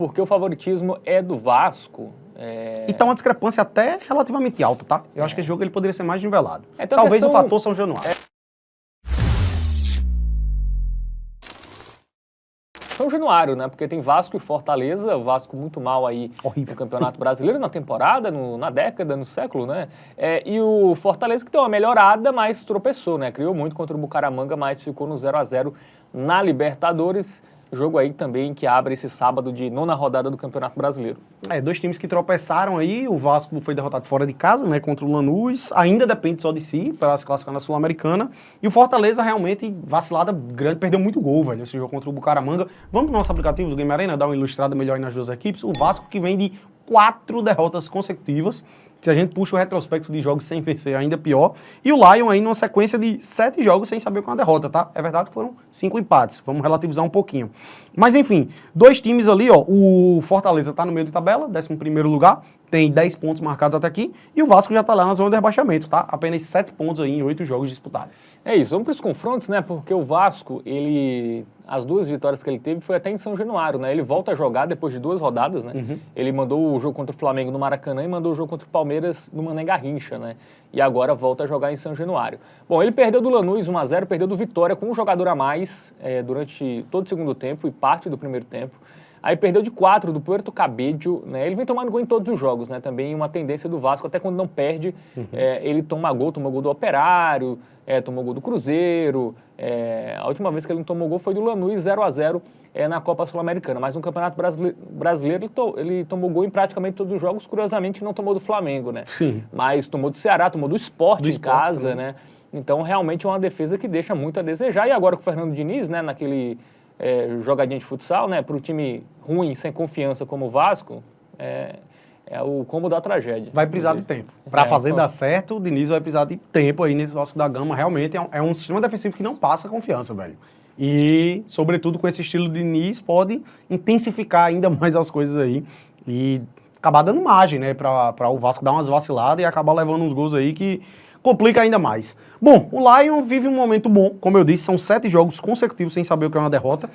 Porque o favoritismo é do Vasco. E tá uma discrepância até relativamente alta, tá? Eu acho que esse jogo ele poderia ser mais nivelado. Então, talvez o fator São Januário. São Januário, né? Porque tem Vasco e Fortaleza, o Vasco muito mal aí Horrível. no Campeonato Brasileiro, na temporada, na década, no século, né? E o Fortaleza que deu uma melhorada, mas tropeçou, né? Criou muito contra o Bucaramanga, mas ficou no 0-0 na Libertadores. Jogo aí também que abre esse sábado de 9ª rodada do Campeonato Brasileiro. Dois times que tropeçaram aí, o Vasco foi derrotado fora de casa, né, contra o Lanús, ainda depende só de si, para se classificar na Sul-Americana, e o Fortaleza realmente, vacilada grande, perdeu muito gol, velho, esse jogo contra o Bucaramanga. Vamos pro nosso aplicativo do Game Arena, dar uma ilustrada melhor aí nas duas equipes. O Vasco que vem de 4 derrotas consecutivas, se a gente puxa o retrospecto de jogos sem vencer, ainda pior. E o Lion aí numa sequência de 7 jogos sem saber com a derrota, tá? É verdade que foram 5 empates, vamos relativizar um pouquinho. Mas enfim, dois times ali, ó, o Fortaleza tá no meio de tabela, 11º lugar, tem 10 pontos marcados até aqui, e o Vasco já tá lá na zona de rebaixamento, tá? Apenas 7 pontos aí em 8 jogos disputados. É isso, vamos para os confrontos, né? Porque o Vasco, as 2 vitórias que ele teve foi até em São Januário, né? Ele volta a jogar depois de 2 rodadas, né? Ele mandou o jogo contra o Flamengo no Maracanã e mandou o jogo contra o Palmeiras no Mané Garrincha, né? E agora volta a jogar em São Januário. Bom, ele perdeu do Lanús 1-0, perdeu do Vitória com um jogador a mais durante todo o segundo tempo e parte do primeiro tempo. Aí perdeu de 4 do Puerto Cabello, né? Ele vem tomando gol em todos os jogos, né? Também uma tendência do Vasco, até quando não perde, ele tomou gol do Operário, tomou gol do Cruzeiro. A última vez que ele não tomou gol foi do Lanús, 0-0 na Copa Sul-Americana. Mas no Campeonato Brasileiro ele tomou gol em praticamente todos os jogos, curiosamente não tomou do Flamengo, né? Sim. Mas tomou do Ceará, tomou do Sport em casa, também, né? Então realmente é uma defesa que deixa muito a desejar. E agora com o Fernando Diniz, né, naquele jogadinha de futsal, né, para um time ruim, sem confiança como o Vasco, é o combo da tragédia. Vai precisar de tempo. Para fazer dar certo, o Diniz vai precisar de tempo aí nesse Vasco da Gama. Realmente é um sistema defensivo que não passa confiança, velho. E, sobretudo, com esse estilo de Diniz, pode intensificar ainda mais as coisas aí e acabar dando margem, né, para o Vasco dar umas vaciladas e acabar levando uns gols aí que complica ainda mais. Bom, o Lion vive um momento bom, como eu disse, são 7 jogos consecutivos sem saber o que é uma derrota.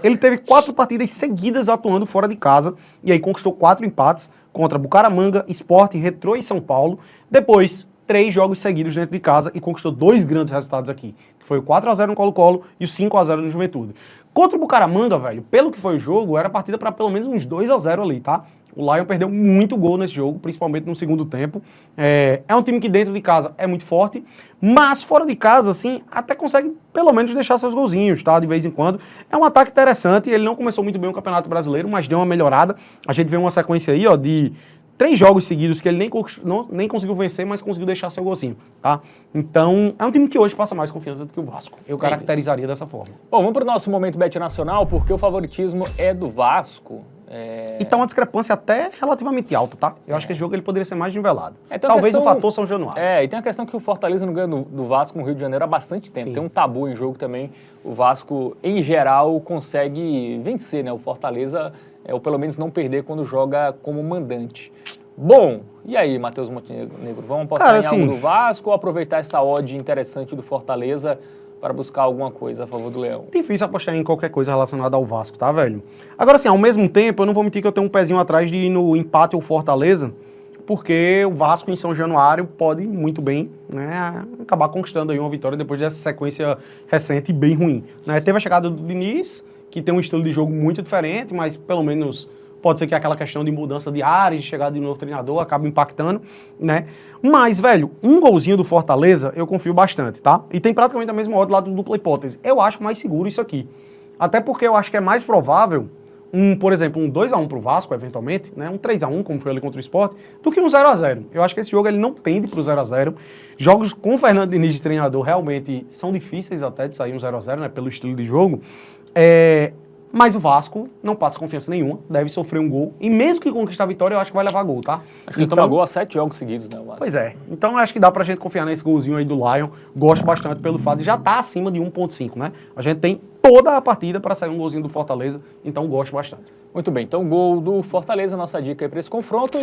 Ele teve 4 partidas seguidas atuando fora de casa, e aí conquistou 4 empates contra Bucaramanga, Sport, Retrô e São Paulo. Depois, 3 jogos seguidos dentro de casa e conquistou 2 grandes resultados aqui, que foi o 4-0 no Colo-Colo e o 5-0 no Juventude. Contra o Bucaramanga, velho, pelo que foi o jogo, era partida para pelo menos uns 2-0 ali, tá? O Lion perdeu muito gol nesse jogo, principalmente no segundo tempo. É um time que dentro de casa é muito forte, mas fora de casa, assim, até consegue pelo menos deixar seus golzinhos, tá? De vez em quando. É um ataque interessante, ele não começou muito bem o Campeonato Brasileiro, mas deu uma melhorada. A gente vê uma sequência aí, ó, de 3 jogos seguidos que ele nem conseguiu vencer, mas conseguiu deixar seu golzinho, tá? Então, é um time que hoje passa mais confiança do que o Vasco. Eu caracterizaria dessa forma. Bom, vamos para o nosso momento Bet Nacional, porque o favoritismo é do Vasco. E tá uma discrepância até relativamente alta, tá? Eu acho que esse jogo ele poderia ser mais nivelado. Talvez o fator São Januário. E tem a questão que o Fortaleza não ganha do Vasco no Rio de Janeiro há bastante tempo. Sim. Tem um tabu em jogo também. O Vasco, em geral, consegue vencer, né? O Fortaleza, ou pelo menos não perder quando joga como mandante. Bom, e aí, Matheus Montenegro? Vamos apostar em algo do Vasco ou aproveitar essa odd interessante do Fortaleza para buscar alguma coisa a favor do Leão? Difícil apostar em qualquer coisa relacionada ao Vasco, tá, velho? Agora, assim, ao mesmo tempo, eu não vou mentir que eu tenho um pezinho atrás de ir no empate ou Fortaleza, porque o Vasco em São Januário pode muito bem, né, acabar conquistando aí uma vitória depois dessa sequência recente bem ruim, né? Teve a chegada do Diniz, que tem um estilo de jogo muito diferente, mas pelo menos pode ser que aquela questão de mudança de áreas, de chegada de um novo treinador, acaba impactando, né? Mas, velho, um golzinho do Fortaleza, eu confio bastante, tá? E tem praticamente a mesma odd lá do dupla hipótese. Eu acho mais seguro isso aqui. Até porque eu acho que é mais provável, por exemplo, um 2-1 pro Vasco, eventualmente, né? Um 3-1, como foi ali contra o Sport, do que um 0-0. Eu acho que esse jogo ele não tende pro 0-0. Jogos com o Fernando Diniz de treinador realmente são difíceis até de sair um 0-0, né? Pelo estilo de jogo. Mas o Vasco não passa confiança nenhuma, deve sofrer um gol. E mesmo que conquistar a vitória, eu acho que vai levar gol, tá? Acho que ele toma gol a 7 jogos seguidos, né, o Vasco? Pois é. Então eu acho que dá pra gente confiar nesse golzinho aí do Lion. Gosto bastante pelo fato de já estar acima de 1.5, né? A gente tem toda a partida para sair um golzinho do Fortaleza, então gosto bastante. Muito bem, então gol do Fortaleza, nossa dica aí para esse confronto.